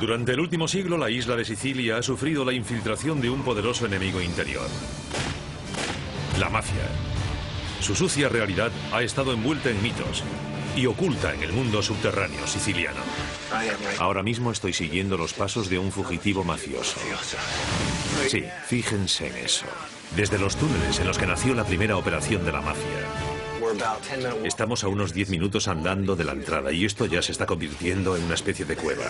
Durante el último siglo, la isla de Sicilia ha sufrido la infiltración de un poderoso enemigo interior: la mafia. Su sucia realidad ha estado envuelta en mitos y oculta en el mundo subterráneo siciliano. Ahora mismo estoy siguiendo los pasos de un fugitivo mafioso. Sí, fíjense en eso. Desde los túneles en los que nació la primera operación de la mafia. Estamos a unos 10 minutos andando de la entrada y esto ya se está convirtiendo en una especie de cueva.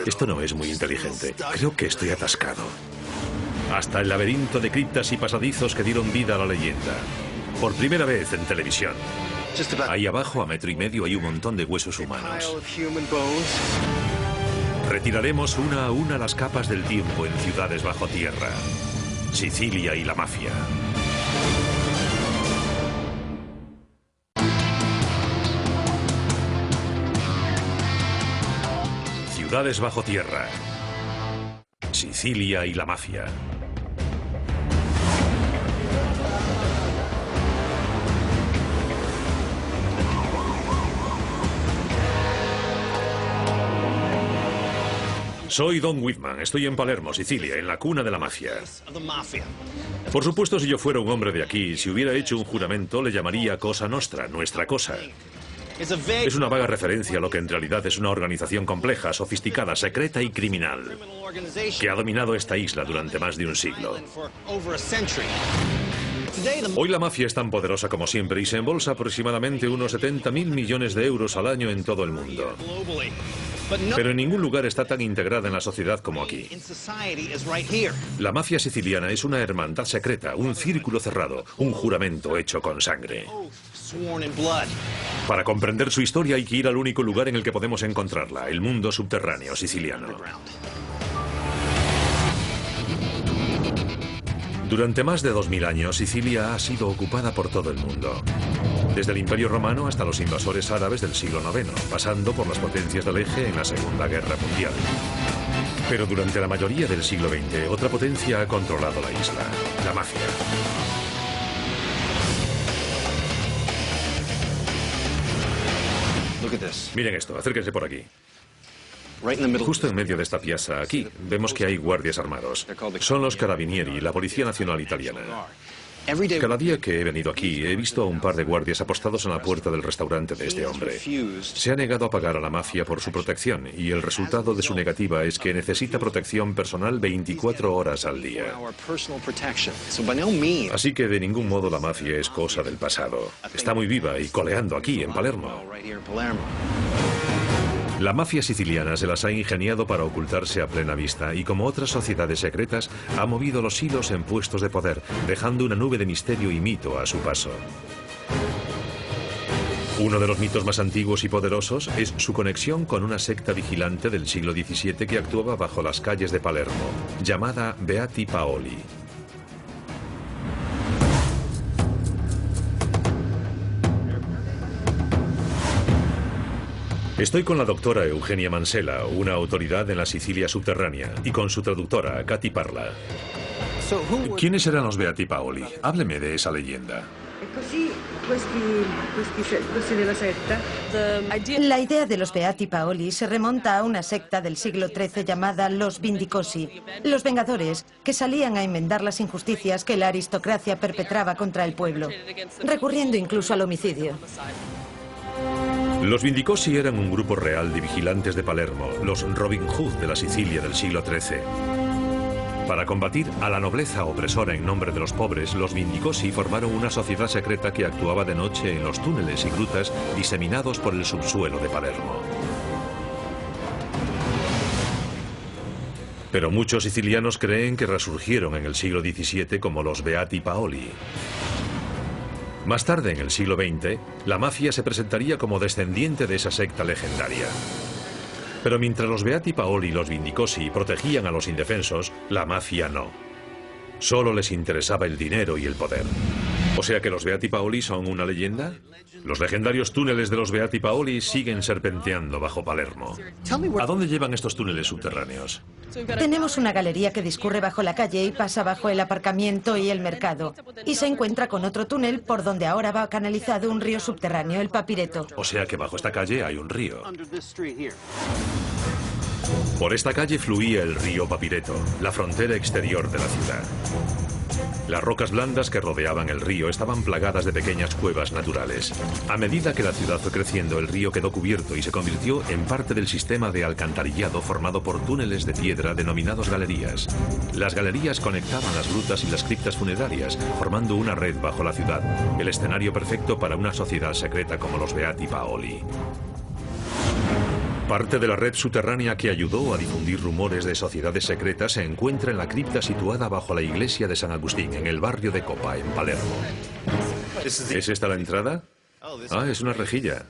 Esto no es muy inteligente. Creo que estoy atascado. Hasta el laberinto de criptas y pasadizos que dieron vida a la leyenda. Por primera vez en televisión. Ahí abajo, a 1,5 metros, hay un montón de huesos humanos. Retiraremos una a una las capas del tiempo en ciudades bajo tierra. Sicilia y la mafia. Ciudades bajo tierra. Sicilia y la mafia. Soy Don Whitman, estoy en Palermo, Sicilia, en la cuna de la mafia. Por supuesto, si yo fuera un hombre de aquí, si hubiera hecho un juramento, le llamaría Cosa Nostra, nuestra cosa. Es una vaga referencia a lo que en realidad es una organización compleja, sofisticada, secreta y criminal, que ha dominado esta isla durante más de un siglo. Hoy la mafia es tan poderosa como siempre y se embolsa aproximadamente unos 70.000 millones de euros al año en todo el mundo. Pero en ningún lugar está tan integrada en la sociedad como aquí. La mafia siciliana es una hermandad secreta, un círculo cerrado, un juramento hecho con sangre. Para comprender su historia hay que ir al único lugar en el que podemos encontrarla, el mundo subterráneo siciliano. Durante más de 2000 años, Sicilia ha sido ocupada por todo el mundo. Desde el Imperio Romano hasta los invasores árabes del siglo IX, pasando por las potencias del Eje en la Segunda Guerra Mundial. Pero durante la mayoría del siglo XX, otra potencia ha controlado la isla, la mafia. Miren esto, acérquense por aquí. Justo en medio de esta piazza, aquí, vemos que hay guardias armados. Son los Carabinieri, la Policía Nacional Italiana. Cada día que he venido aquí, he visto a un par de guardias apostados en la puerta del restaurante de este hombre. Se ha negado a pagar a la mafia por su protección, y el resultado de su negativa es que necesita protección personal 24 horas al día. Así que de ningún modo la mafia es cosa del pasado. Está muy viva y coleando aquí, en Palermo. La mafia siciliana se las ha ingeniado para ocultarse a plena vista y, como otras sociedades secretas, ha movido los hilos en puestos de poder, dejando una nube de misterio y mito a su paso. Uno de los mitos más antiguos y poderosos es su conexión con una secta vigilante del siglo XVII que actuaba bajo las calles de Palermo, llamada Beati Paoli. Estoy con la doctora Eugenia Mansella, una autoridad en la Sicilia subterránea, y con su traductora, Katy Parla. ¿Quiénes eran los Beati Paoli? Hábleme de esa leyenda. La idea de los Beati Paoli se remonta a una secta del siglo XIII llamada los Vendicosi, los Vengadores, que salían a enmendar las injusticias que la aristocracia perpetraba contra el pueblo, recurriendo incluso al homicidio. Los Vendicosi eran un grupo real de vigilantes de Palermo, los Robin Hood de la Sicilia del siglo XIII. Para combatir a la nobleza opresora en nombre de los pobres, los Vendicosi formaron una sociedad secreta que actuaba de noche en los túneles y grutas diseminados por el subsuelo de Palermo. Pero muchos sicilianos creen que resurgieron en el siglo XVII como los Beati Paoli. Más tarde, en el siglo XX, la mafia se presentaría como descendiente de esa secta legendaria. Pero mientras los Beati Paoli y los Vendicosi protegían a los indefensos, la mafia no. Solo les interesaba el dinero y el poder. ¿O sea que los Beati Paoli son una leyenda? Los legendarios túneles de los Beati Paoli siguen serpenteando bajo Palermo. ¿A dónde llevan estos túneles subterráneos? Tenemos una galería que discurre bajo la calle y pasa bajo el aparcamiento y el mercado. Y se encuentra con otro túnel por donde ahora va canalizado un río subterráneo, el Papireto. O sea que bajo esta calle hay un río. Por esta calle fluía el río Papireto, la frontera exterior de la ciudad. Las rocas blandas que rodeaban el río estaban plagadas de pequeñas cuevas naturales. A medida que la ciudad fue creciendo, el río quedó cubierto y se convirtió en parte del sistema de alcantarillado formado por túneles de piedra denominados galerías. Las galerías conectaban las grutas y las criptas funerarias, formando una red bajo la ciudad, el escenario perfecto para una sociedad secreta como los Beati Paoli. Parte de la red subterránea que ayudó a difundir rumores de sociedades secretas se encuentra en la cripta situada bajo la iglesia de San Agustín, en el barrio de Copa, en Palermo. ¿Es esta la entrada? Ah, es una rejilla.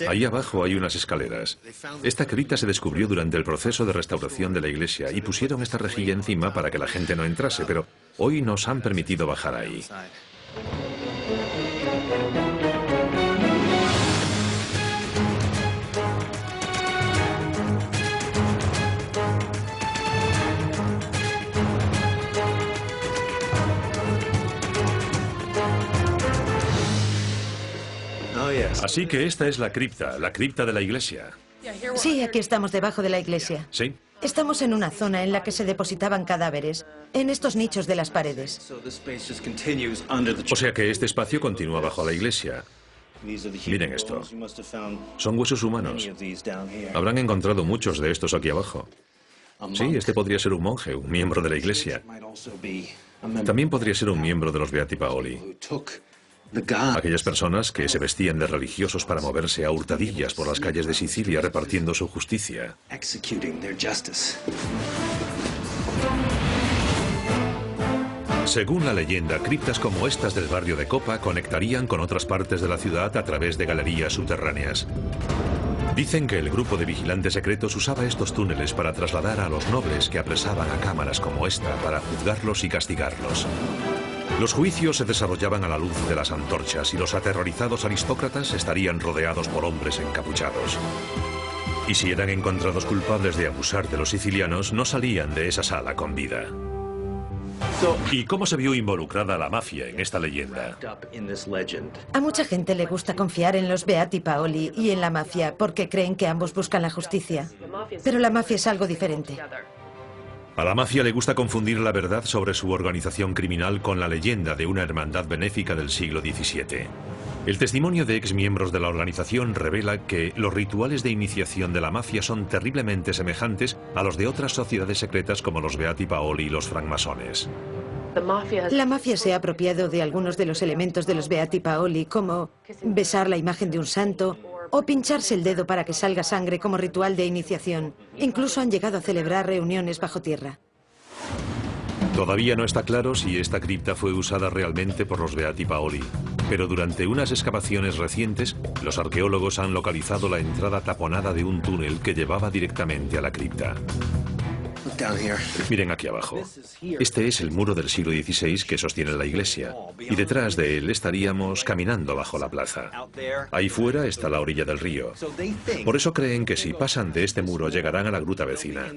Ahí abajo hay unas escaleras. Esta cripta se descubrió durante el proceso de restauración de la iglesia y pusieron esta rejilla encima para que la gente no entrase, pero hoy nos han permitido bajar ahí. Así que esta es la cripta de la iglesia. Sí, aquí estamos debajo de la iglesia. ¿Sí? Estamos en una zona en la que se depositaban cadáveres, en estos nichos de las paredes. O sea que este espacio continúa bajo la iglesia. Miren esto. Son huesos humanos. Habrán encontrado muchos de estos aquí abajo. Sí, este podría ser un monje, un miembro de la iglesia. También podría ser un miembro de los Beati Paoli. Aquellas personas que se vestían de religiosos para moverse a hurtadillas por las calles de Sicilia repartiendo su justicia. Según la leyenda, criptas como estas del barrio de Copa conectarían con otras partes de la ciudad a través de galerías subterráneas. Dicen que el grupo de vigilantes secretos usaba estos túneles para trasladar a los nobles que apresaban a cámaras como esta para juzgarlos y castigarlos. Los juicios se desarrollaban a la luz de las antorchas y los aterrorizados aristócratas estarían rodeados por hombres encapuchados. Y si eran encontrados culpables de abusar de los sicilianos, no salían de esa sala con vida. ¿Y cómo se vio involucrada la mafia en esta leyenda? A mucha gente le gusta confiar en los Beati Paoli y en la mafia porque creen que ambos buscan la justicia. Pero la mafia es algo diferente. A la mafia le gusta confundir la verdad sobre su organización criminal con la leyenda de una hermandad benéfica del siglo XVII. El testimonio de exmiembros de la organización revela que los rituales de iniciación de la mafia son terriblemente semejantes a los de otras sociedades secretas como los Beati Paoli y los francmasones. La mafia se ha apropiado de algunos de los elementos de los Beati Paoli, como besar la imagen de un santo o pincharse el dedo para que salga sangre como ritual de iniciación. Incluso han llegado a celebrar reuniones bajo tierra. Todavía no está claro si esta cripta fue usada realmente por los Beati Paoli, pero durante unas excavaciones recientes, los arqueólogos han localizado la entrada taponada de un túnel que llevaba directamente a la cripta. Miren aquí abajo. Este es el muro del siglo XVI que sostiene la iglesia, y detrás de él estaríamos caminando bajo la plaza. Ahí fuera está la orilla del río. Por eso creen que si pasan de este muro llegarán a la gruta vecina.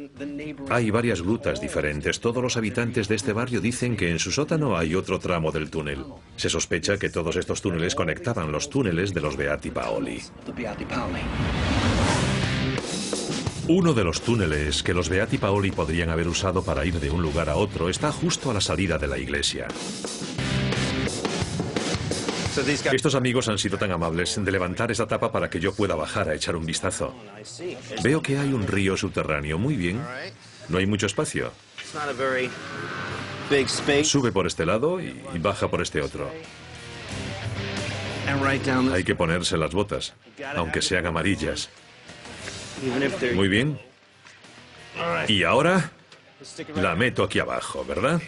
Hay varias grutas diferentes. Todos los habitantes de este barrio dicen que en su sótano hay otro tramo del túnel. Se sospecha que todos estos túneles conectaban los túneles de los Beati Paoli. Uno de los túneles que los Beati Paoli podrían haber usado para ir de un lugar a otro está justo a la salida de la iglesia. Estos amigos han sido tan amables de levantar esa tapa para que yo pueda bajar a echar un vistazo. Veo que hay un río subterráneo. Muy bien. No hay mucho espacio. Sube por este lado y baja por este otro. Hay que ponerse las botas, aunque sean amarillas. Muy bien. Y ahora la meto aquí abajo, ¿verdad?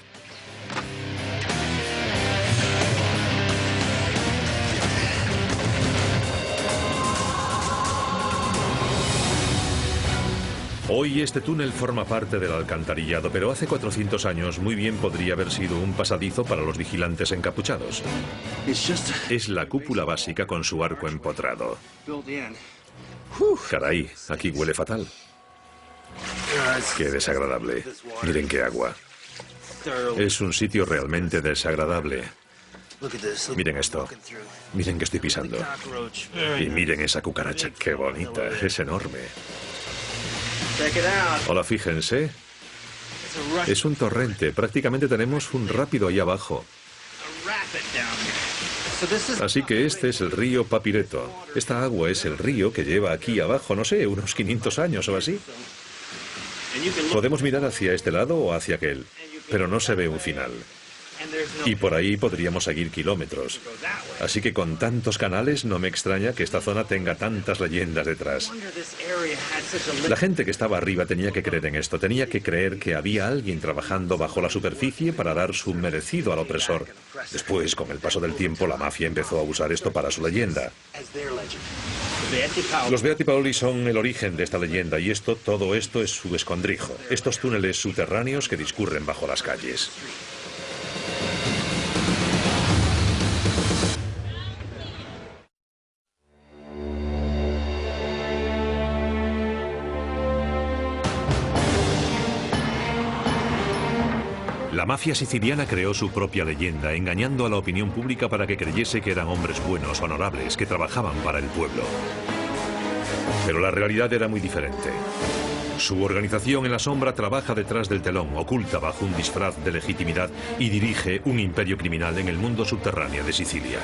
Hoy este túnel forma parte del alcantarillado, pero hace 400 años muy bien podría haber sido un pasadizo para los vigilantes encapuchados. Es la cúpula básica con su arco empotrado. Caray, aquí huele fatal. Qué desagradable. Miren qué agua. Es un sitio realmente desagradable. Miren esto. Miren que estoy pisando. Y miren esa cucaracha, qué bonita. Es enorme. Hola, fíjense. Es un torrente. Prácticamente tenemos un rápido ahí abajo. Así que este es el río Papireto. Esta agua es el río que lleva aquí abajo, no sé, unos 500 años o así. Podemos mirar hacia este lado o hacia aquel, pero no se ve un final. Y por ahí podríamos seguir kilómetros. Así que con tantos canales no me extraña que esta zona tenga tantas leyendas detrás. La gente que estaba arriba tenía que creer en esto, tenía que creer que había alguien trabajando bajo la superficie para dar su merecido al opresor. Después, con el paso del tiempo, la mafia empezó a usar esto para su leyenda. Los Beati Paoli son el origen de esta leyenda y todo esto es su escondrijo. Estos túneles subterráneos que discurren bajo las calles. La mafia siciliana creó su propia leyenda, engañando a la opinión pública para que creyese que eran hombres buenos, honorables, que trabajaban para el pueblo. Pero la realidad era muy diferente. Su organización en la sombra trabaja detrás del telón, oculta bajo un disfraz de legitimidad y dirige un imperio criminal en el mundo subterráneo de Sicilia.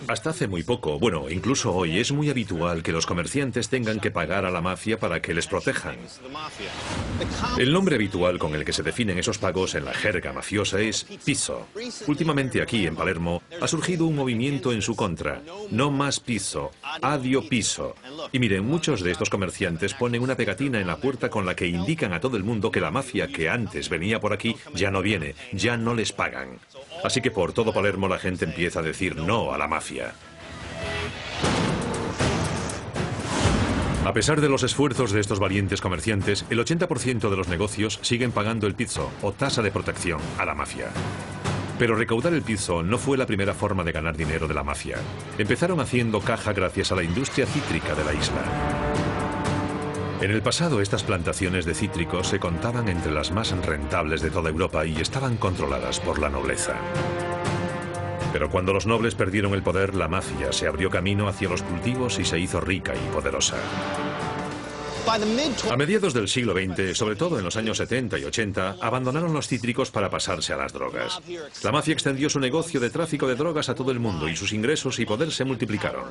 Hasta hace muy poco, bueno, incluso hoy, es muy habitual que los comerciantes tengan que pagar a la mafia para que les protejan. El nombre habitual con el que se definen esos pagos en la jerga mafiosa es pizzo. Últimamente aquí, en Palermo, ha surgido un movimiento en su contra. No más pizzo, adio piso. Y miren, muchos de estos comerciantes ponen una pegatina en la puerta con la que indican a todo el mundo que la mafia que antes venía por aquí ya no viene, ya no les pagan. Así que por todo Palermo la gente empieza a decir no a la mafia. A pesar de los esfuerzos de estos valientes comerciantes, el 80% de los negocios siguen pagando el pizzo o tasa de protección a la mafia. Pero recaudar el pizzo no fue la primera forma de ganar dinero de la mafia. Empezaron haciendo caja gracias a la industria cítrica de la isla. En el pasado, estas plantaciones de cítricos se contaban entre las más rentables de toda Europa y estaban controladas por la nobleza. Pero cuando los nobles perdieron el poder, la mafia se abrió camino hacia los cultivos y se hizo rica y poderosa. A mediados del siglo XX, sobre todo en los años 70 y 80, abandonaron los cítricos para pasarse a las drogas. La mafia extendió su negocio de tráfico de drogas a todo el mundo y sus ingresos y poder se multiplicaron.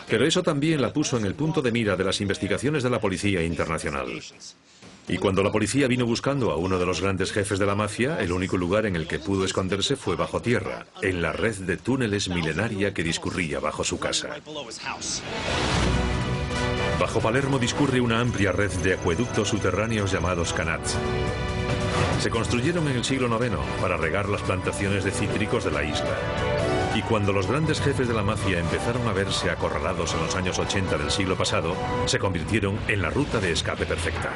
Pero eso también la puso en el punto de mira de las investigaciones de la policía internacional. Y cuando la policía vino buscando a uno de los grandes jefes de la mafia, el único lugar en el que pudo esconderse fue bajo tierra, en la red de túneles milenaria que discurría bajo su casa. Bajo Palermo discurre una amplia red de acueductos subterráneos llamados canals. Se construyeron en el siglo IX para regar las plantaciones de cítricos de la isla. Y cuando los grandes jefes de la mafia empezaron a verse acorralados en los años 80 del siglo pasado, se convirtieron en la ruta de escape perfecta.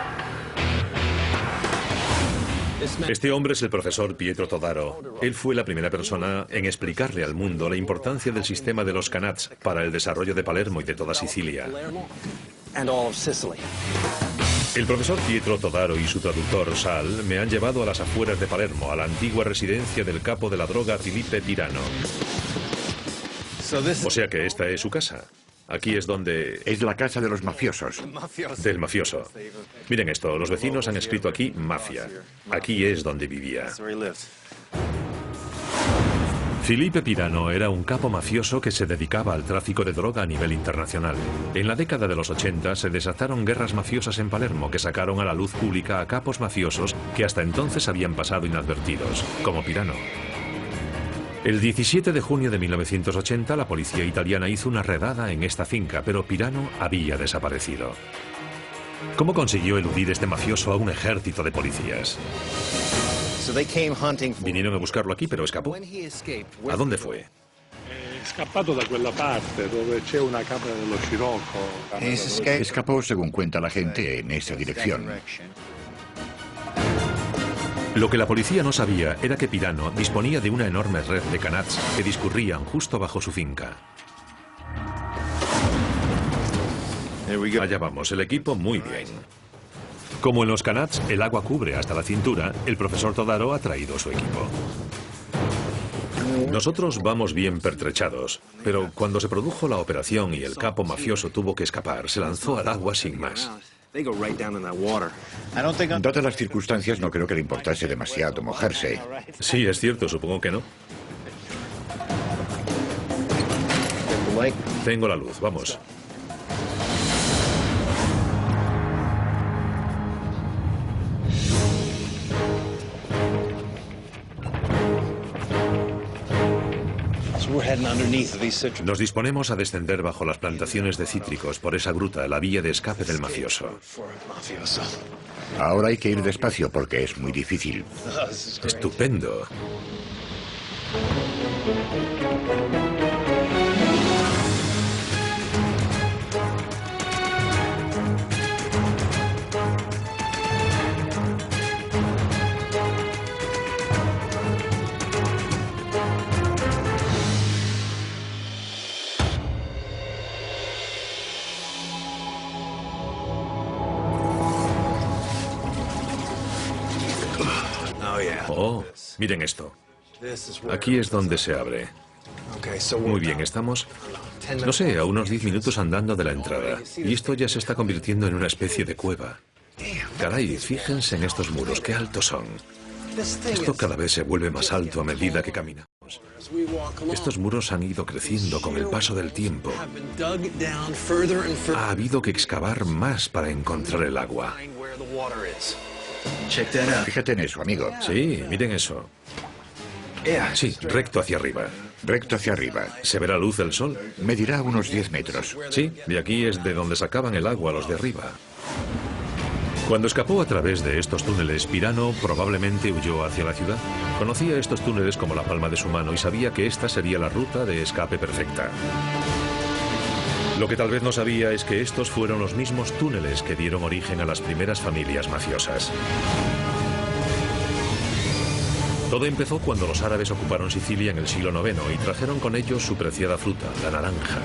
Este hombre es el profesor Pietro Todaro. Él fue la primera persona en explicarle al mundo la importancia del sistema de los canals para el desarrollo de Palermo y de toda Sicilia. El profesor Pietro Todaro y su traductor Sal me han llevado a las afueras de Palermo, a la antigua residencia del capo de la droga Filippo Pirano. O sea que esta es su casa. Aquí es donde... Es la casa de los mafiosos. Del mafioso. Miren esto, los vecinos han escrito aquí mafia. Aquí es donde vivía. Filippo Pirano era un capo mafioso que se dedicaba al tráfico de droga a nivel internacional. En la década de los 80 se desataron guerras mafiosas en Palermo que sacaron a la luz pública a capos mafiosos que hasta entonces habían pasado inadvertidos, como Pirano. El 17 de junio de 1980 la policía italiana hizo una redada en esta finca, pero Pirano había desaparecido. ¿Cómo consiguió eludir este mafioso a un ejército de policías? Vinieron a buscarlo aquí, pero escapó. ¿A dónde fue? Escapado da quella parte dove c'è una camera dello Scirocco. Escapó, según cuenta la gente, en esa dirección. Lo que la policía no sabía era que Pirano disponía de una enorme red de canals que discurrían justo bajo su finca. Allá vamos, el equipo muy bien. Como en los canals el agua cubre hasta la cintura, el profesor Todaro ha traído su equipo. Nosotros vamos bien pertrechados, pero cuando se produjo la operación y el capo mafioso tuvo que escapar, se lanzó al agua sin más. Dadas las circunstancias, no creo que le importase demasiado mojarse. Sí, es cierto, supongo que no. Tengo la luz, vamos. Nos disponemos a descender bajo las plantaciones de cítricos por esa gruta, la vía de escape del mafioso. Ahora hay que ir despacio porque es muy difícil. Estupendo. Oh, miren esto. Aquí es donde se abre. Muy bien, estamos, no sé, a unos 10 minutos andando de la entrada. Y esto ya se está convirtiendo en una especie de cueva. Caray, fíjense en estos muros, qué altos son. Esto cada vez se vuelve más alto a medida que caminamos. Estos muros han ido creciendo con el paso del tiempo. Ha habido que excavar más para encontrar el agua. Fíjate en eso, amigo. Sí, miren eso. Sí, recto hacia arriba. Recto hacia arriba. ¿Se verá luz del sol? Medirá unos 10 metros. Sí, de aquí es de donde sacaban el agua los de arriba. Cuando escapó a través de estos túneles, Pirano probablemente huyó hacia la ciudad. Conocía estos túneles como la palma de su mano y sabía que esta sería la ruta de escape perfecta. Lo que tal vez no sabía es que estos fueron los mismos túneles que dieron origen a las primeras familias mafiosas. Todo empezó cuando los árabes ocuparon Sicilia en el siglo IX y trajeron con ellos su preciada fruta, la naranja.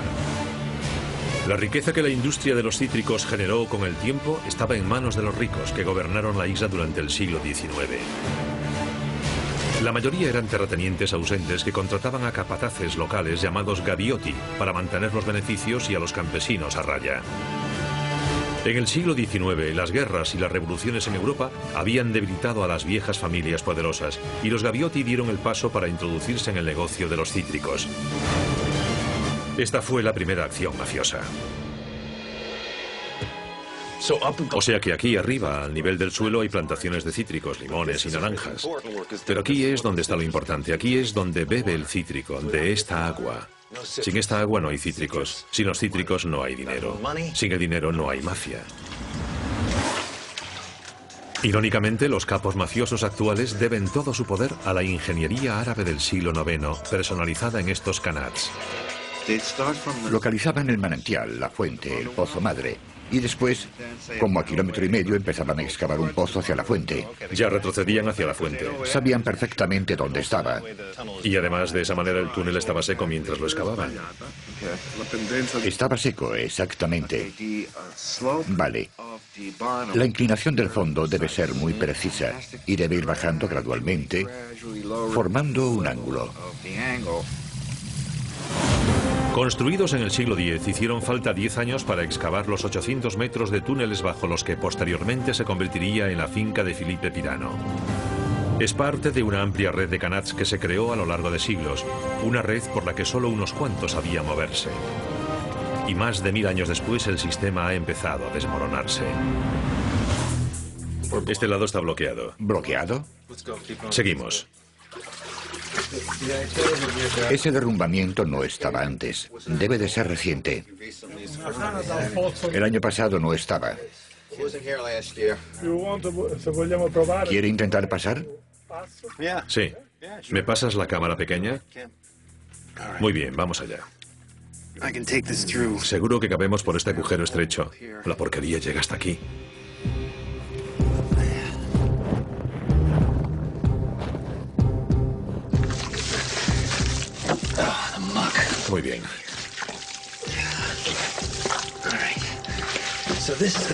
La riqueza que la industria de los cítricos generó con el tiempo estaba en manos de los ricos que gobernaron la isla durante el siglo XIX. La mayoría eran terratenientes ausentes que contrataban a capataces locales llamados gavioti para mantener los beneficios y a los campesinos a raya. En el siglo XIX, las guerras y las revoluciones en Europa habían debilitado a las viejas familias poderosas y los gavioti dieron el paso para introducirse en el negocio de los cítricos. Esta fue la primera acción mafiosa. O sea que aquí arriba, al nivel del suelo, hay plantaciones de cítricos, limones y naranjas. Pero aquí es donde está lo importante. Aquí es donde bebe el cítrico, de esta agua. Sin esta agua no hay cítricos. Sin los cítricos no hay dinero. Sin el dinero no hay mafia. Irónicamente, los capos mafiosos actuales deben todo su poder a la ingeniería árabe del siglo IX, personalizada en estos kanats. Localizaban el manantial, la fuente, el pozo madre. Y después, como a 1,5 kilómetros, empezaban a excavar un pozo hacia la fuente. Ya retrocedían hacia la fuente. Sabían perfectamente dónde estaba. Y además, de esa manera, el túnel estaba seco mientras lo excavaban. Estaba seco, exactamente. Vale. La inclinación del fondo debe ser muy precisa y debe ir bajando gradualmente, formando un ángulo. Construidos en el siglo X, hicieron falta 10 años para excavar los 800 metros de túneles bajo los que posteriormente se convertiría en la finca de Filipe Pirano. Es parte de una amplia red de kanats que se creó a lo largo de siglos, una red por la que solo unos cuantos sabían moverse. Y más de 1000 años después el sistema ha empezado a desmoronarse. Este lado está bloqueado. ¿Bloqueado? Seguimos. Ese derrumbamiento no estaba antes. Debe de ser reciente. El año pasado no estaba. ¿Quiere intentar pasar? Sí. ¿Me pasas la cámara pequeña? Muy bien, vamos allá. Seguro que cabemos por este agujero estrecho. La porquería llega hasta aquí. Muy bien.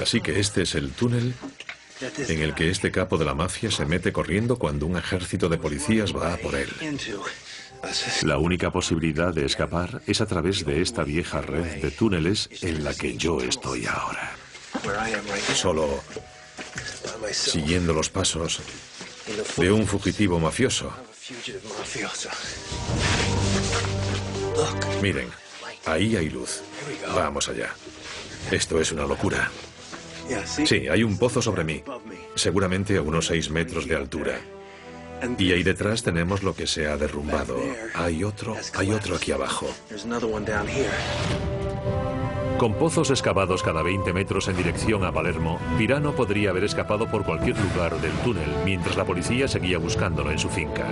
Así que este es el túnel en el que este capo de la mafia se mete corriendo cuando un ejército de policías va a por él. La única posibilidad de escapar es a través de esta vieja red de túneles en la que yo estoy ahora. Solo siguiendo los pasos de un fugitivo mafioso. Miren, ahí hay luz. Vamos allá. Esto es una locura. Sí, hay un pozo sobre mí, seguramente a unos 6 metros de altura. Y ahí detrás tenemos lo que se ha derrumbado. Hay otro aquí abajo. Con pozos excavados cada 20 metros en dirección a Palermo, Pirano podría haber escapado por cualquier lugar del túnel mientras la policía seguía buscándolo en su finca.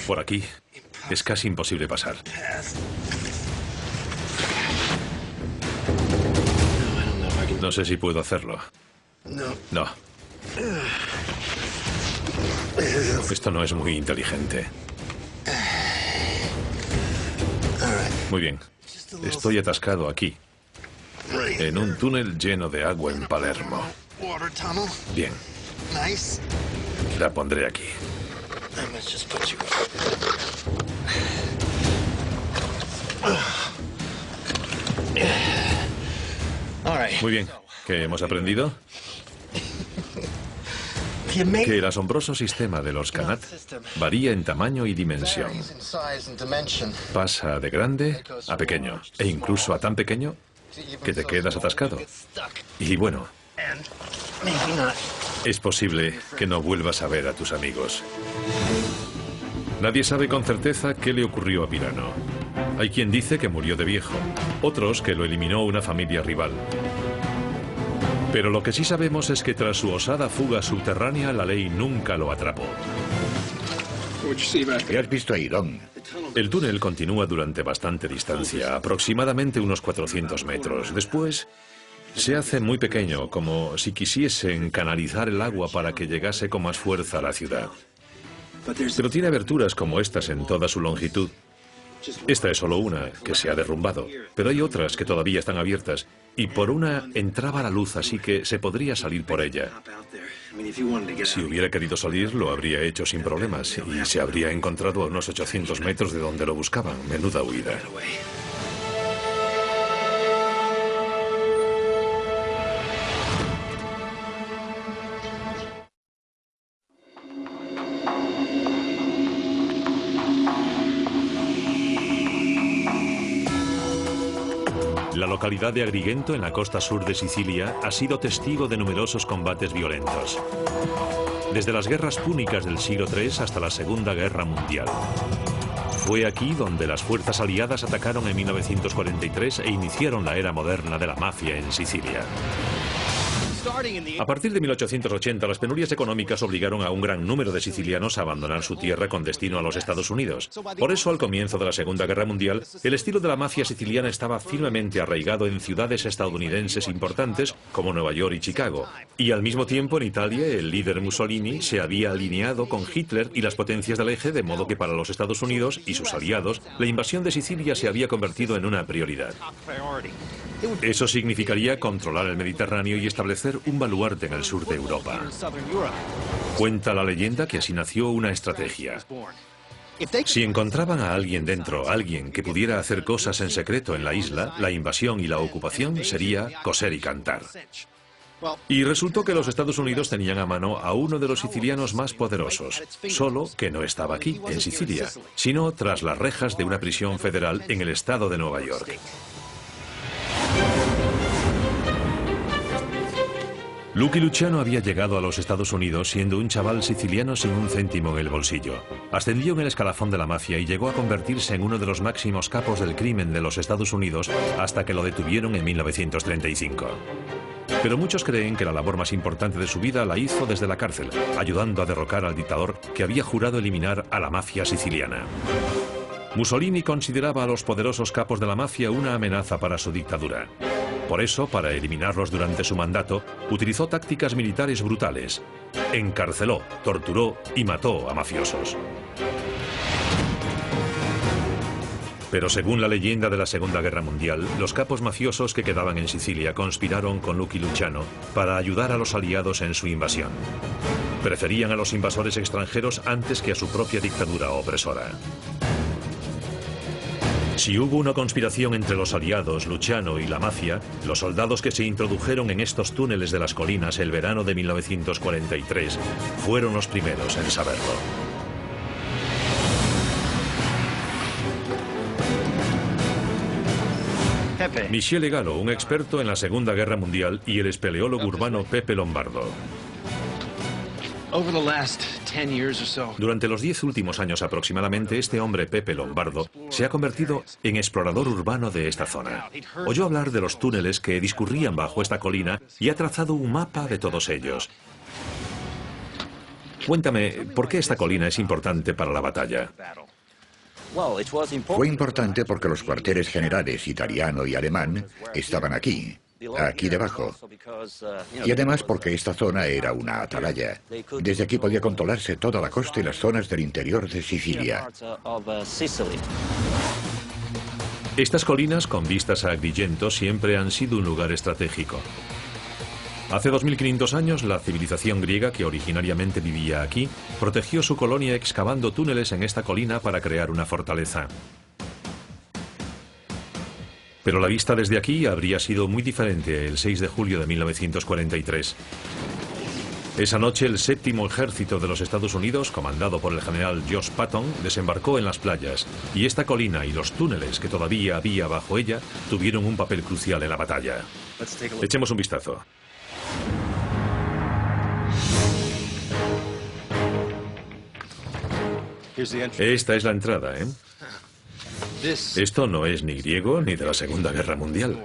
Por aquí es casi imposible pasar. No sé si puedo hacerlo. No. Esto no es muy inteligente. Muy bien. Estoy atascado aquí, en un túnel lleno de agua en Palermo. Bien. La pondré aquí. Muy bien. ¿Qué hemos aprendido? Que el asombroso sistema de los Qanat varía en tamaño y dimensión. Pasa de grande a pequeño, e incluso a tan pequeño que te quedas atascado. Y bueno, es posible que no vuelvas a ver a tus amigos. Nadie sabe con certeza qué le ocurrió a Pirano. Hay quien dice que murió de viejo, otros que lo eliminó una familia rival. Pero lo que sí sabemos es que tras su osada fuga subterránea, la ley nunca lo atrapó. ¿Qué has visto ahí, Don? El túnel continúa durante bastante distancia, aproximadamente unos 400 metros. Después se hace muy pequeño, como si quisiesen canalizar el agua para que llegase con más fuerza a la ciudad. Pero tiene aberturas como estas en toda su longitud. Esta es solo una que se ha derrumbado, pero hay otras que todavía están abiertas, y por una entraba la luz, así que se podría salir por ella. Si hubiera querido salir, lo habría hecho sin problemas, y se habría encontrado a unos 800 metros de donde lo buscaban. Menuda huida. La localidad de Agrigento, en la costa sur de Sicilia, ha sido testigo de numerosos combates violentos. Desde las guerras púnicas del siglo III hasta la Segunda Guerra Mundial. Fue aquí donde las fuerzas aliadas atacaron en 1943 e iniciaron la era moderna de la mafia en Sicilia. A partir de 1880, las penurias económicas obligaron a un gran número de sicilianos a abandonar su tierra con destino a los Estados Unidos. Por eso, al comienzo de la Segunda Guerra Mundial, el estilo de la mafia siciliana estaba firmemente arraigado en ciudades estadounidenses importantes como Nueva York y Chicago. Y al mismo tiempo, en Italia, el líder Mussolini se había alineado con Hitler y las potencias del eje, de modo que para los Estados Unidos y sus aliados, la invasión de Sicilia se había convertido en una prioridad. Eso significaría controlar el Mediterráneo y establecer un baluarte en el sur de Europa. Cuenta la leyenda que así nació una estrategia. Si encontraban a alguien dentro, alguien que pudiera hacer cosas en secreto en la isla, la invasión y la ocupación sería coser y cantar. Y resultó que los Estados Unidos tenían a mano a uno de los sicilianos más poderosos, solo que no estaba aquí, en Sicilia, sino tras las rejas de una prisión federal en el estado de Nueva York. Lucky Luciano había llegado a los Estados Unidos siendo un chaval siciliano sin un céntimo en el bolsillo. Ascendió en el escalafón de la mafia y llegó a convertirse en uno de los máximos capos del crimen de los Estados Unidos hasta que lo detuvieron en 1935. Pero muchos creen que la labor más importante de su vida la hizo desde la cárcel, ayudando a derrocar al dictador que había jurado eliminar a la mafia siciliana. Mussolini consideraba a los poderosos capos de la mafia una amenaza para su dictadura. Por eso, para eliminarlos durante su mandato, utilizó tácticas militares brutales. Encarceló, torturó y mató a mafiosos. Pero según la leyenda de la Segunda Guerra Mundial, los capos mafiosos que quedaban en Sicilia conspiraron con Lucky Luciano para ayudar a los aliados en su invasión. Preferían a los invasores extranjeros antes que a su propia dictadura opresora. Si hubo una conspiración entre los aliados, Luciano y la mafia, los soldados que se introdujeron en estos túneles de las colinas el verano de 1943 fueron los primeros en saberlo. Michele Gallo, un experto en la Segunda Guerra Mundial, y el espeleólogo urbano Pepe Lombardo. Durante los 10 últimos años aproximadamente, este hombre, Pepe Lombardo, se ha convertido en explorador urbano de esta zona. Oyó hablar de los túneles que discurrían bajo esta colina y ha trazado un mapa de todos ellos. Cuéntame, ¿por qué esta colina es importante para la batalla? Fue importante porque los cuarteles generales italiano y alemán estaban aquí debajo. Y además porque esta zona era una atalaya. Desde aquí podía controlarse toda la costa y las zonas del interior de Sicilia. Estas colinas, con vistas a Agrigento, siempre han sido un lugar estratégico. Hace 2500 años, la civilización griega, que originariamente vivía aquí, protegió su colonia excavando túneles en esta colina para crear una fortaleza. Pero la vista desde aquí habría sido muy diferente el 6 de julio de 1943. Esa noche, el séptimo ejército de los Estados Unidos, comandado por el general Josh Patton, desembarcó en las playas, y esta colina y los túneles que todavía había bajo ella tuvieron un papel crucial en la batalla. Echemos un vistazo. Esta es la entrada, ¿eh? Esto no es ni griego ni de la Segunda Guerra Mundial.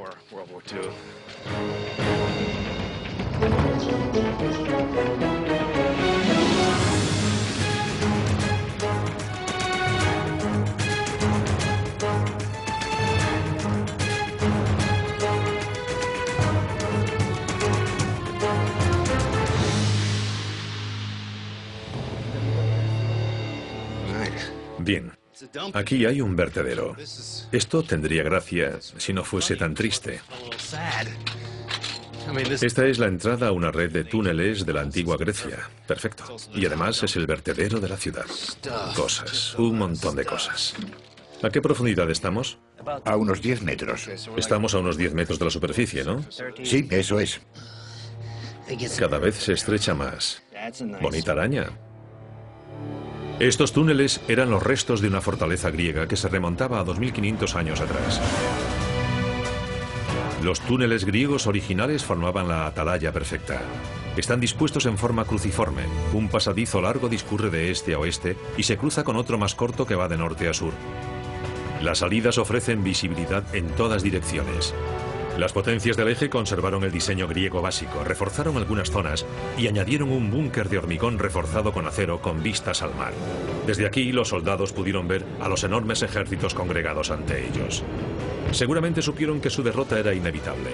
Bien. Aquí hay un vertedero. Esto tendría gracia si no fuese tan triste. Esta es la entrada a una red de túneles de la antigua Grecia. Perfecto. Y además es el vertedero de la ciudad. Cosas, un montón de cosas. ¿A qué profundidad estamos? A unos 10 metros. Estamos a unos 10 metros de la superficie, ¿no? Sí, eso es. Cada vez se estrecha más. Bonita araña. Estos túneles eran los restos de una fortaleza griega que se remontaba a 2500 años atrás. Los túneles griegos originales formaban la atalaya perfecta. Están dispuestos en forma cruciforme. Un pasadizo largo discurre de este a oeste y se cruza con otro más corto que va de norte a sur. Las salidas ofrecen visibilidad en todas direcciones. Las potencias del eje conservaron el diseño griego básico, reforzaron algunas zonas y añadieron un búnker de hormigón reforzado con acero con vistas al mar. Desde aquí los soldados pudieron ver a los enormes ejércitos congregados ante ellos. Seguramente supieron que su derrota era inevitable.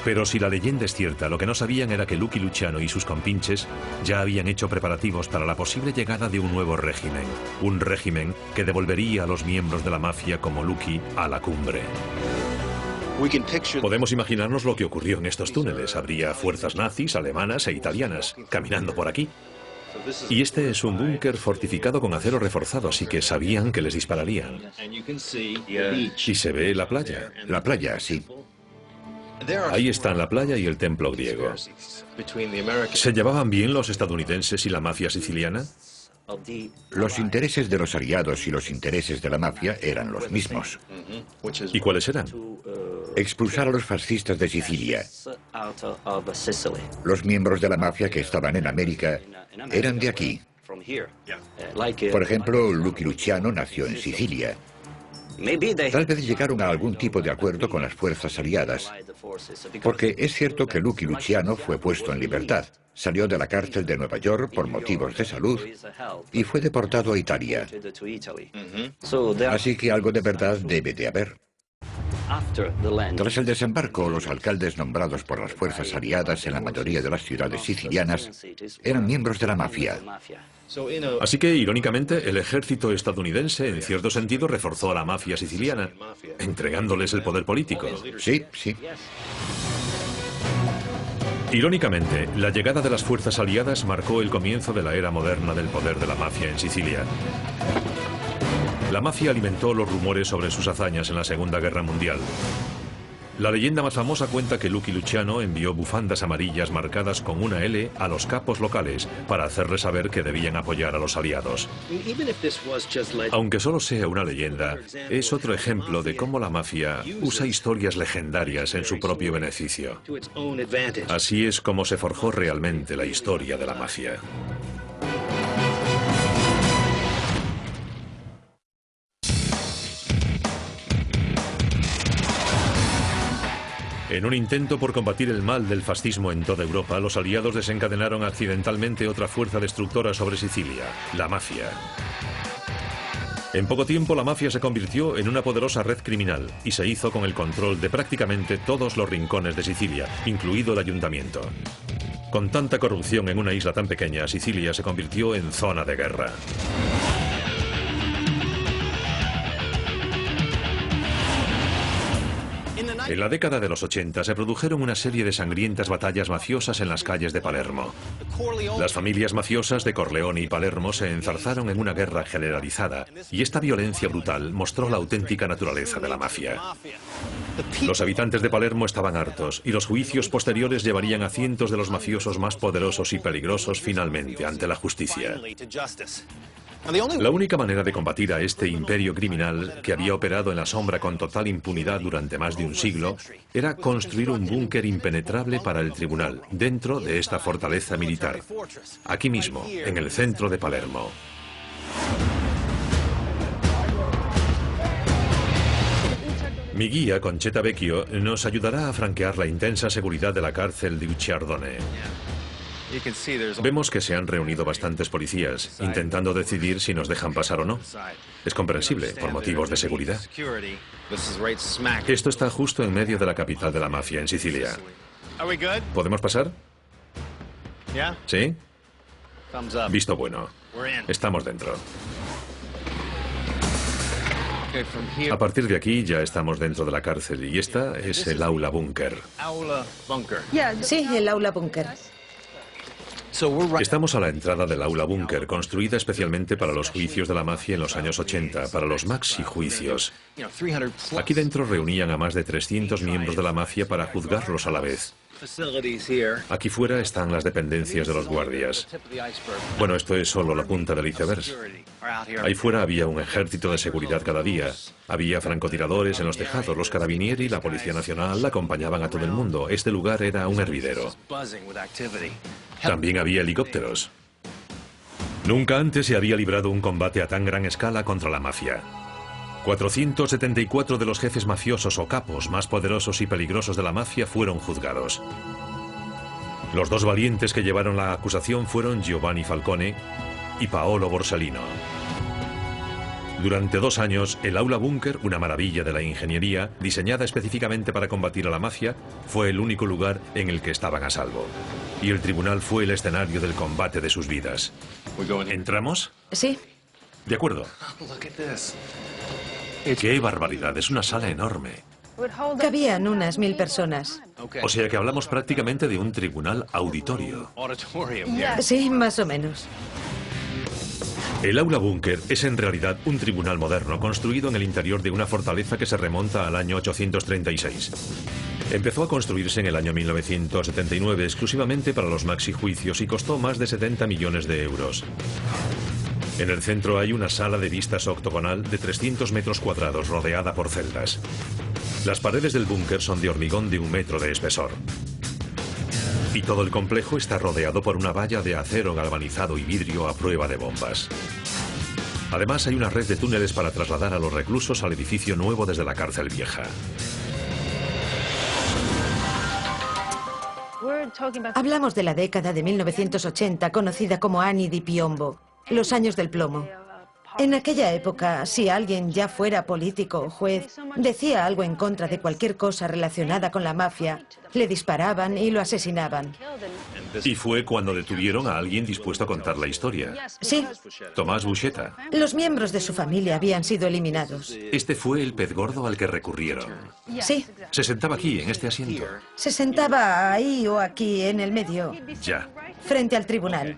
Pero si la leyenda es cierta, lo que no sabían era que Lucky Luciano y sus compinches ya habían hecho preparativos para la posible llegada de un nuevo régimen. Un régimen que devolvería a los miembros de la mafia como Lucky a la cumbre. Podemos imaginarnos lo que ocurrió en estos túneles. Habría fuerzas nazis, alemanas e italianas caminando por aquí. Y este es un búnker fortificado con acero reforzado, así que sabían que les dispararían. Y se ve la playa. La playa, sí. Ahí están la playa y el templo griego. ¿Se llevaban bien los estadounidenses y la mafia siciliana? Los intereses de los aliados y los intereses de la mafia eran los mismos. ¿Y cuáles eran? Expulsar a los fascistas de Sicilia. Los miembros de la mafia que estaban en América eran de aquí. Por ejemplo, Lucky Luciano nació en Sicilia. Tal vez llegaron a algún tipo de acuerdo con las fuerzas aliadas, porque es cierto que Lucky Luciano fue puesto en libertad. Salió de la cárcel de Nueva York por motivos de salud y fue deportado a Italia. Así que algo de verdad debe de haber. Tras el desembarco, los alcaldes nombrados por las fuerzas aliadas en la mayoría de las ciudades sicilianas eran miembros de la mafia. Así que, irónicamente, el ejército estadounidense, en cierto sentido, reforzó a la mafia siciliana, entregándoles el poder político. Sí, sí. Irónicamente, la llegada de las fuerzas aliadas marcó el comienzo de la era moderna del poder de la mafia en Sicilia. La mafia alimentó los rumores sobre sus hazañas en la Segunda Guerra Mundial. La leyenda más famosa cuenta que Lucky Luciano envió bufandas amarillas marcadas con una L a los capos locales para hacerles saber que debían apoyar a los aliados. Aunque solo sea una leyenda, es otro ejemplo de cómo la mafia usa historias legendarias en su propio beneficio. Así es como se forjó realmente la historia de la mafia. En un intento por combatir el mal del fascismo en toda Europa, los aliados desencadenaron accidentalmente otra fuerza destructora sobre Sicilia, la mafia. En poco tiempo la mafia se convirtió en una poderosa red criminal y se hizo con el control de prácticamente todos los rincones de Sicilia, incluido el ayuntamiento. Con tanta corrupción en una isla tan pequeña, Sicilia se convirtió en zona de guerra. En la década de los 80 se produjeron una serie de sangrientas batallas mafiosas en las calles de Palermo. Las familias mafiosas de Corleone y Palermo se enzarzaron en una guerra generalizada y esta violencia brutal mostró la auténtica naturaleza de la mafia. Los habitantes de Palermo estaban hartos y los juicios posteriores llevarían a cientos de los mafiosos más poderosos y peligrosos finalmente ante la justicia. La única manera de combatir a este imperio criminal, que había operado en la sombra con total impunidad durante más de un siglo, era construir un búnker impenetrable para el tribunal, dentro de esta fortaleza militar, aquí mismo, en el centro de Palermo. Mi guía, Concetta Vecchio, nos ayudará a franquear la intensa seguridad de la cárcel de Ucciardone. Vemos que se han reunido bastantes policías, intentando decidir si nos dejan pasar o no. Es comprensible, por motivos de seguridad. Esto está justo en medio de la capital de la mafia, en Sicilia. ¿Podemos pasar? ¿Sí? Visto bueno. Estamos dentro. A partir de aquí ya estamos dentro de la cárcel y esta es el aula búnker. Sí, el aula búnker. Estamos a la entrada del aula búnker, construida especialmente para los juicios de la mafia en los años 80, para los maxi juicios. Aquí dentro reunían a más de 300 miembros de la mafia para juzgarlos a la vez. Aquí fuera están las dependencias de los guardias. Bueno, esto es solo la punta del iceberg. Ahí fuera había un ejército de seguridad cada día. Había francotiradores en los tejados, los carabinieri y la Policía Nacional acompañaban a todo el mundo. Este lugar era un hervidero. También había helicópteros. Nunca antes se había librado un combate a tan gran escala contra la mafia. 474 de los jefes mafiosos o capos más poderosos y peligrosos de la mafia fueron juzgados. Los dos valientes que llevaron la acusación fueron Giovanni Falcone y Paolo Borsellino. Durante 2 años, el aula búnker, una maravilla de la ingeniería, diseñada específicamente para combatir a la mafia, fue el único lugar en el que estaban a salvo. Y el tribunal fue el escenario del combate de sus vidas. ¿Entramos? Sí. De acuerdo. ¡Qué barbaridad! Es una sala enorme. Cabían unas 1000 personas. O sea que hablamos prácticamente de un tribunal auditorio. Sí, más o menos. El aula búnker es en realidad un tribunal moderno construido en el interior de una fortaleza que se remonta al año 836. Empezó a construirse en el año 1979 exclusivamente para los maxi juicios y costó más de 70 millones de euros. En el centro hay una sala de vistas octogonal de 300 metros cuadrados rodeada por celdas. Las paredes del búnker son de hormigón de 1 metro de espesor. Y todo el complejo está rodeado por una valla de acero galvanizado y vidrio a prueba de bombas. Además hay una red de túneles para trasladar a los reclusos al edificio nuevo desde la cárcel vieja. Hablamos de la década de 1980, conocida como Anni di Piombo, los años del plomo. En aquella época, si alguien, ya fuera político o juez, decía algo en contra de cualquier cosa relacionada con la mafia, le disparaban y lo asesinaban. Y fue cuando detuvieron a alguien dispuesto a contar la historia. Sí. Tomás Buscetta. Los miembros de su familia habían sido eliminados. Este fue el pez gordo al que recurrieron. Sí. Se sentaba aquí, en este asiento. Se sentaba ahí o aquí, en el medio. Ya. Frente al tribunal.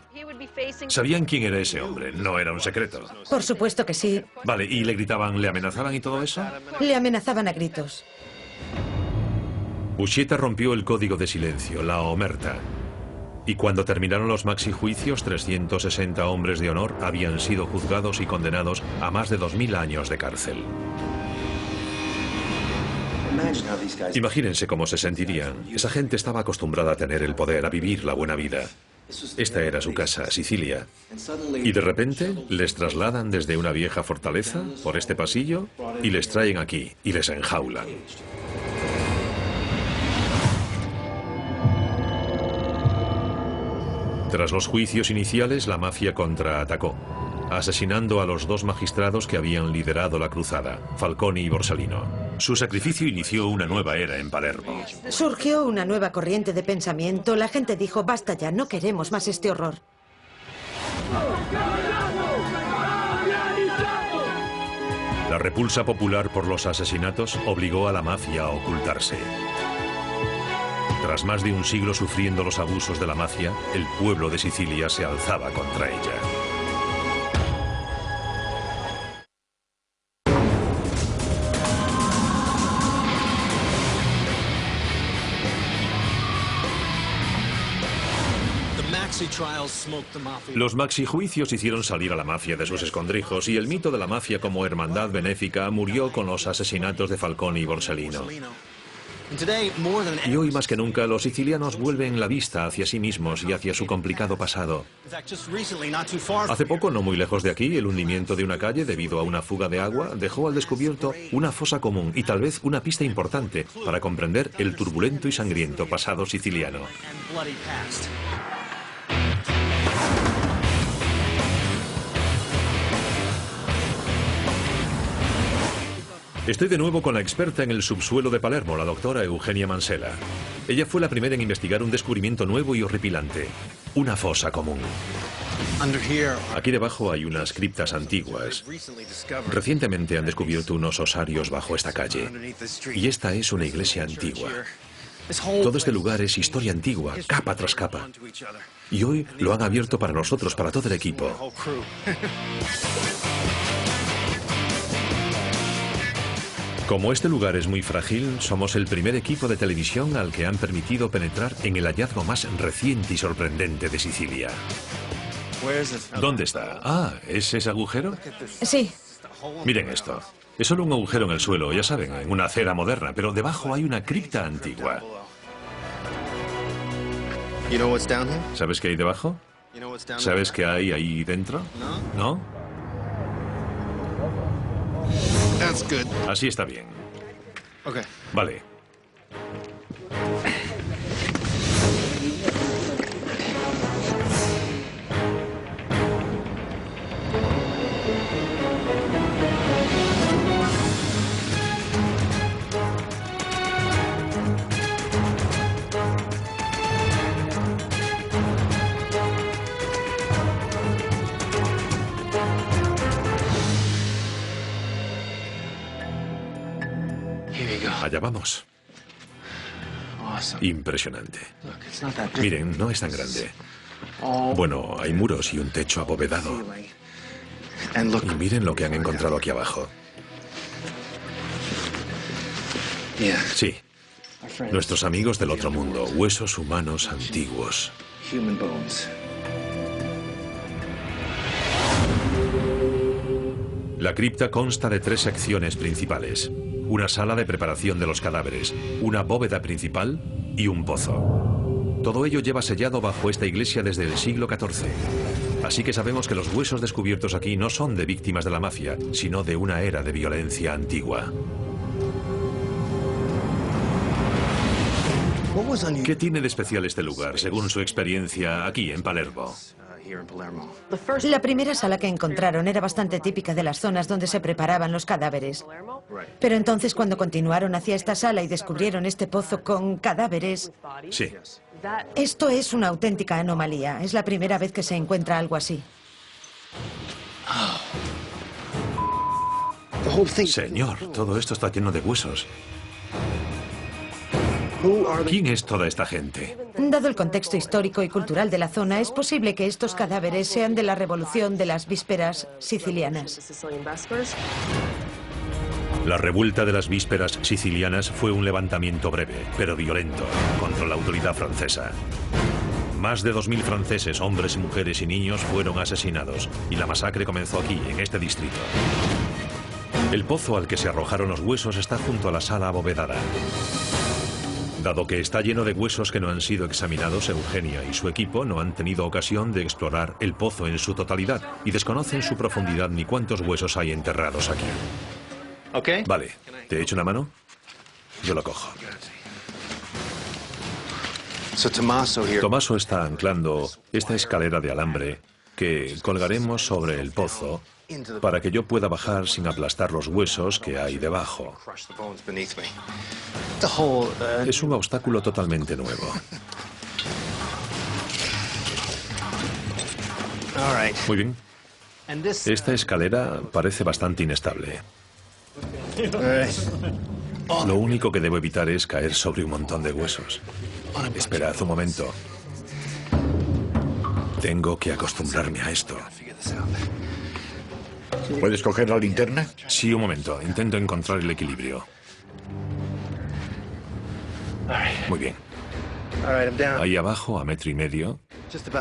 ¿Sabían quién era ese hombre? No era un secreto. Por supuesto que sí. Vale, ¿y le gritaban, le amenazaban y todo eso? Le amenazaban a gritos. Buscetta rompió el código de silencio, la omerta. Y cuando terminaron los maxijuicios, 360 hombres de honor habían sido juzgados y condenados a más de 2000 años de cárcel. Imagínense cómo se sentirían. Esa gente estaba acostumbrada a tener el poder, a vivir la buena vida. Esta era su casa, Sicilia. Y de repente les trasladan desde una vieja fortaleza, por este pasillo, y les traen aquí, y les enjaulan. Tras los juicios iniciales, la mafia contraatacó, asesinando a los 2 magistrados que habían liderado la cruzada, Falcone y Borsellino. Su sacrificio inició una nueva era en Palermo. Surgió una nueva corriente de pensamiento. La gente dijo, basta ya, no queremos más este horror. La repulsa popular por los asesinatos obligó a la mafia a ocultarse. Tras más de un siglo sufriendo los abusos de la mafia, el pueblo de Sicilia se alzaba contra ella. Los maxijuicios hicieron salir a la mafia de sus escondrijos y el mito de la mafia como hermandad benéfica murió con los asesinatos de Falcone y Borsellino. Y hoy más que nunca los sicilianos vuelven la vista hacia sí mismos y hacia su complicado pasado. Hace poco, no muy lejos de aquí, el hundimiento de una calle debido a una fuga de agua dejó al descubierto una fosa común y tal vez una pista importante para comprender el turbulento y sangriento pasado siciliano. Estoy de nuevo con la experta en el subsuelo de Palermo, la doctora Eugenia Mansella. Ella fue la primera en investigar un descubrimiento nuevo y horripilante, una fosa común. Aquí debajo hay unas criptas antiguas. Recientemente han descubierto unos osarios bajo esta calle. Y esta es una iglesia antigua. Todo este lugar es historia antigua, capa tras capa. Y hoy lo han abierto para nosotros, para todo el equipo. Como este lugar es muy frágil, somos el primer equipo de televisión al que han permitido penetrar en el hallazgo más reciente y sorprendente de Sicilia. ¿Dónde está? Ah, ¿es ese agujero? Sí. Miren esto. Es solo un agujero en el suelo, ya saben, en una acera moderna, pero debajo hay una cripta antigua. ¿Sabes qué hay debajo? ¿Sabes qué hay ahí dentro? ¿No? Así está bien. Vale. Allá vamos. Impresionante. Miren, no es tan grande. Bueno, hay muros y un techo abovedado. Y miren lo que han encontrado aquí abajo. Sí. Nuestros amigos del otro mundo, huesos humanos antiguos. La cripta consta de 3 secciones principales. Una sala de preparación de los cadáveres, una bóveda principal y un pozo. Todo ello lleva sellado bajo esta iglesia desde el siglo XIV. Así que sabemos que los huesos descubiertos aquí no son de víctimas de la mafia, sino de una era de violencia antigua. ¿Qué tiene de especial este lugar, según su experiencia aquí en Palermo? La primera sala que encontraron era bastante típica de las zonas donde se preparaban los cadáveres. Pero entonces, cuando continuaron hacia esta sala y descubrieron este pozo con cadáveres... Sí. Esto es una auténtica anomalía. Es la primera vez que se encuentra algo así. Señor, todo esto está lleno de huesos. ¿Quién es toda esta gente? Dado el contexto histórico y cultural de la zona, es posible que estos cadáveres sean de la revolución de las vísperas sicilianas. La revuelta de las vísperas sicilianas fue un levantamiento breve, pero violento, contra la autoridad francesa. Más de 2000 franceses, hombres, mujeres y niños, fueron asesinados, y la masacre comenzó aquí, en este distrito. El pozo al que se arrojaron los huesos está junto a la sala abovedada. Dado que está lleno de huesos que no han sido examinados, Eugenia y su equipo no han tenido ocasión de explorar el pozo en su totalidad y desconocen su profundidad ni cuántos huesos hay enterrados aquí. Vale, ¿te echo una mano? Yo lo cojo. Tommaso está anclando esta escalera de alambre que colgaremos sobre el pozo para que yo pueda bajar sin aplastar los huesos que hay debajo. Es un obstáculo totalmente nuevo. Muy bien. Esta escalera parece bastante inestable. Lo único que debo evitar es caer sobre un montón de huesos. Esperad un momento. Tengo que acostumbrarme a esto. ¿Puedes coger la linterna? Sí, un momento. Intento encontrar el equilibrio. Muy bien. Ahí abajo, a 1,5 metros,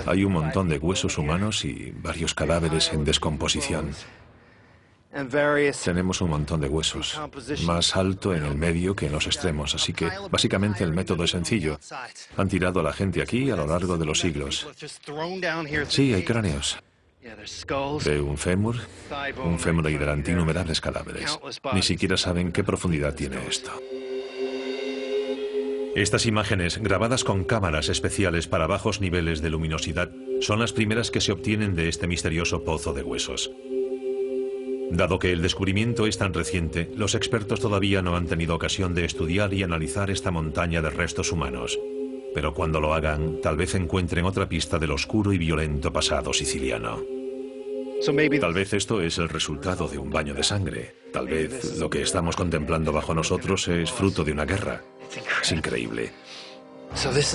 hay un montón de huesos humanos y varios cadáveres en descomposición. Tenemos un montón de huesos, más alto en el medio que en los extremos, así que básicamente el método es sencillo. Han tirado a la gente aquí a lo largo de los siglos. Sí, hay cráneos. De un fémur y delante innumerables cadáveres. Ni siquiera saben qué profundidad tiene esto. Estas imágenes, grabadas con cámaras especiales para bajos niveles de luminosidad, son las primeras que se obtienen de este misterioso pozo de huesos. Dado que el descubrimiento es tan reciente, los expertos todavía no han tenido ocasión de estudiar y analizar esta montaña de restos humanos. Pero cuando lo hagan, tal vez encuentren otra pista del oscuro y violento pasado siciliano. Tal vez esto es el resultado de un baño de sangre. Tal vez lo que estamos contemplando bajo nosotros es fruto de una guerra. Es increíble.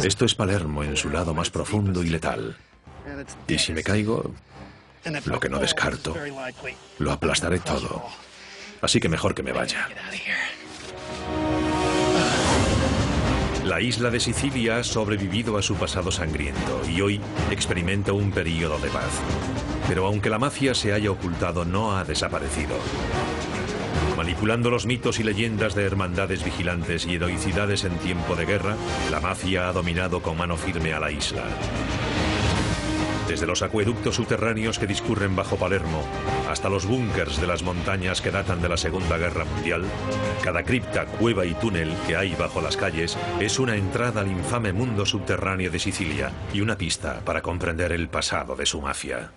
Esto es Palermo en su lado más profundo y letal. Y si me caigo, lo que no descarto, lo aplastaré todo. Así que mejor que me vaya. La isla de Sicilia ha sobrevivido a su pasado sangriento y hoy experimenta un periodo de paz. Pero aunque la mafia se haya ocultado, no ha desaparecido. Manipulando los mitos y leyendas de hermandades vigilantes y heroicidades en tiempo de guerra, la mafia ha dominado con mano firme a la isla. Desde los acueductos subterráneos que discurren bajo Palermo hasta los búnkers de las montañas que datan de la Segunda Guerra Mundial, cada cripta, cueva y túnel que hay bajo las calles es una entrada al infame mundo subterráneo de Sicilia y una pista para comprender el pasado de su mafia.